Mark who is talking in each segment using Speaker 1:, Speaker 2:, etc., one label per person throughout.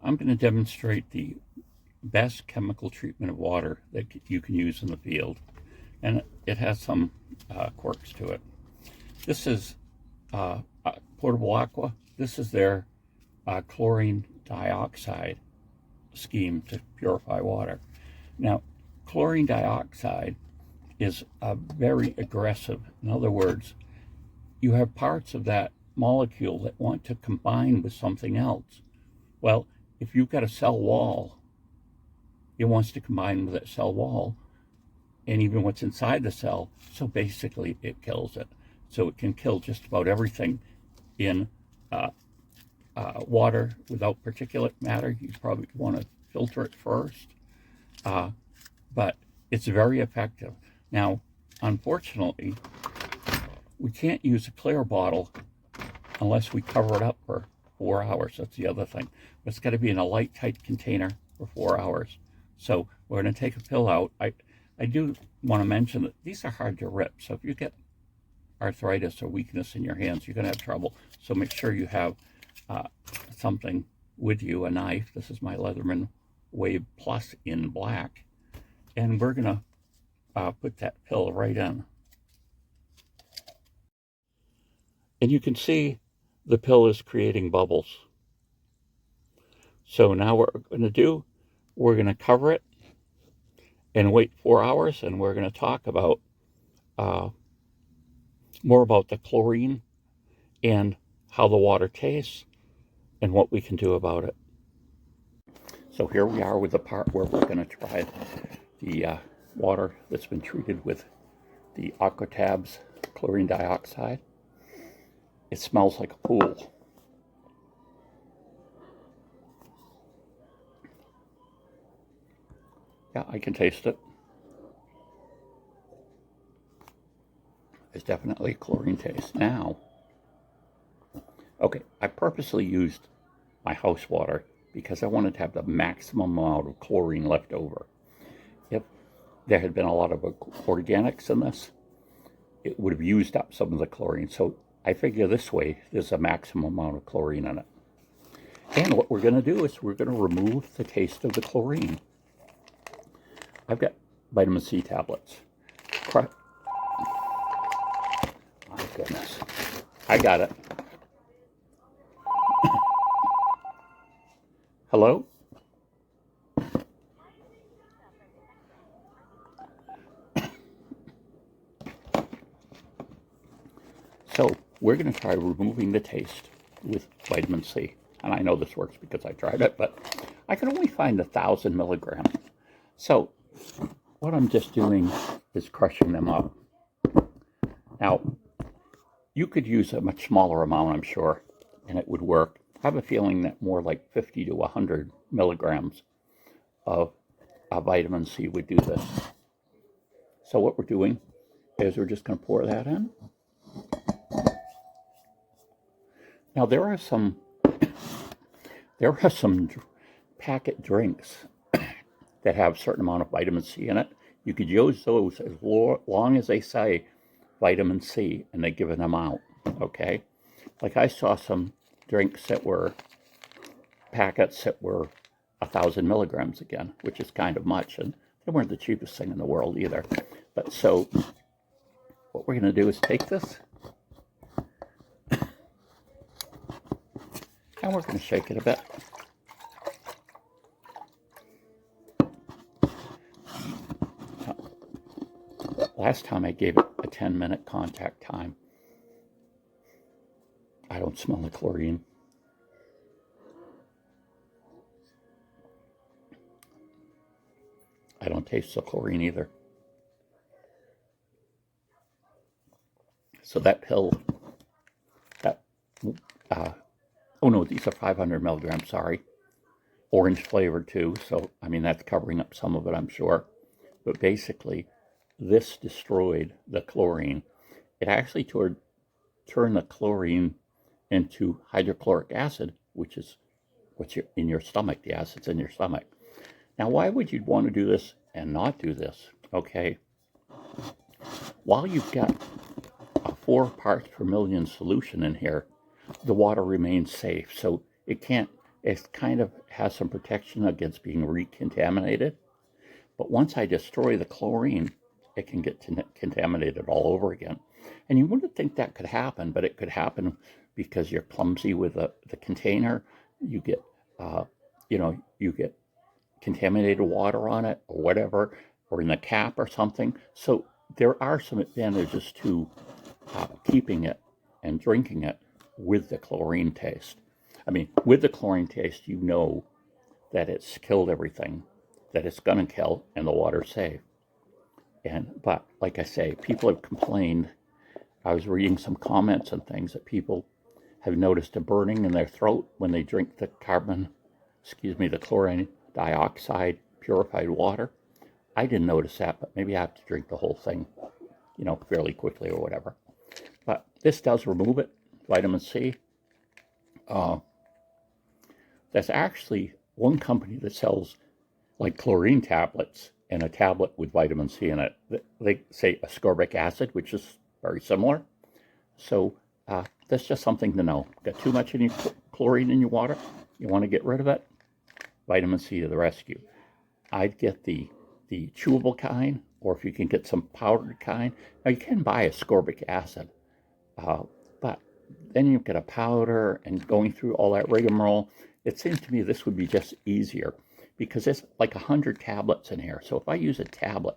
Speaker 1: I'm going to demonstrate the best chemical treatment of water that you can use in the field. And it has some quirks to it. This is Portable Aqua. This is their Chlorine Dioxide scheme to purify water. Now, chlorine dioxide is very aggressive. In other words, you have parts of that molecule that want to combine with something else. Well, if you've got a cell wall, it wants to combine with that cell wall and even what's inside the cell. So basically it kills it. So it can kill just about everything in water without particulate matter. You probably want to filter it first, but it's very effective. Now, unfortunately, we can't use a clear bottle unless we cover it up for 4 hours. That's the other thing. But it's got to be in a light, tight container for 4 hours. So we're going to take a pill out. I do want to mention that these are hard to rip. So if you get arthritis or weakness in your hands, you're going to have trouble. So make sure you have something with you, a knife. This is my Leatherman Wave Plus in black. And we're going to put that pill right in. And you can see the pill is creating bubbles. So now what we're going to do, we're going to cover it and wait 4 hours, and we're going to talk about more about the chlorine and how the water tastes and what we can do about it. So here we are with the part where we're going to try the water that's been treated with the Aqua Tabs chlorine dioxide. It smells like a pool. Yeah, I can taste it. It's definitely a chlorine taste. Now, okay, I purposely used my house water because I wanted to have the maximum amount of chlorine left over. If there had been a lot of organics in this, it would have used up some of the chlorine. So I figure this way, there's a maximum amount of chlorine in it. And what we're going to do is we're going to remove the taste of the chlorine. I've got vitamin C tablets. My goodness. I got it. Hello? So we're going to try removing the taste with vitamin C. And I know this works because I tried it, but I can only find 1,000 milligrams. So what I'm just doing is crushing them up. Now, you could use a much smaller amount, I'm sure, and it would work. I have a feeling that more like 50 to 100 milligrams of vitamin C would do this. So what we're doing is we're just going to pour that in. Now there are some packet drinks that have a certain amount of vitamin C in it. You could use those as long as they say vitamin C and they give an amount, okay? Like I saw some drinks that were packets that were 1,000 milligrams again, which is kind of much, and they weren't the cheapest thing in the world either. But so what we're going to do is take this and we're going to shake it a bit. Last time I gave it a 10-minute contact time. I don't smell the chlorine. I don't taste the chlorine either. So that pill, oh no, these are 500 milligrams, sorry. Orange flavored too, so I mean that's covering up some of it, I'm sure. But basically, this destroyed the chlorine. It actually turned the chlorine into hydrochloric acid, which is what's in your stomach, the acid's in your stomach. Now, why would you want to do this and not do this? Okay, while you've got a 4 parts per million solution in here, the water remains safe, so it can't it kind of has some protection against being recontaminated. But once I destroy the chlorine, it can get contaminated all over again. And you wouldn't think that could happen, but it could happen because you're clumsy with the container. You get, you get contaminated water on it or whatever, or in the cap or something. So there are some advantages to keeping it and drinking it with the chlorine taste. I mean, with the chlorine taste, you know that it's killed everything that it's going to kill and the water's safe. But like I say, people have complained. I was reading some comments and things that people have noticed a burning in their throat when they drink the the chlorine dioxide purified water. I didn't notice that, but maybe I have to drink the whole thing, fairly quickly or whatever. But this does remove it, vitamin C. There's actually one company that sells like chlorine tablets and a tablet with vitamin C in it. They say ascorbic acid, which is very similar. So that's just something to know. Got too much in your chlorine in your water, you want to get rid of it, vitamin C to the rescue. I'd get the chewable kind, or if you can get some powdered kind. Now you can buy ascorbic acid, but then you've got a powder and going through all that rigmarole. It seems to me this would be just easier because there's like 100 tablets in here. So if I use a tablet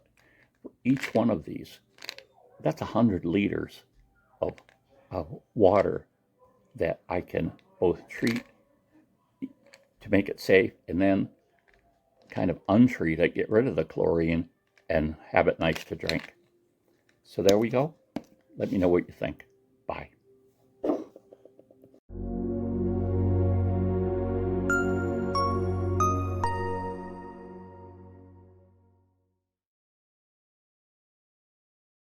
Speaker 1: for each one of these, that's 100 liters of water that I can both treat to make it safe and then kind of untreat it, get rid of the chlorine, and have it nice to drink. So there we go. Let me know what you think. Bye.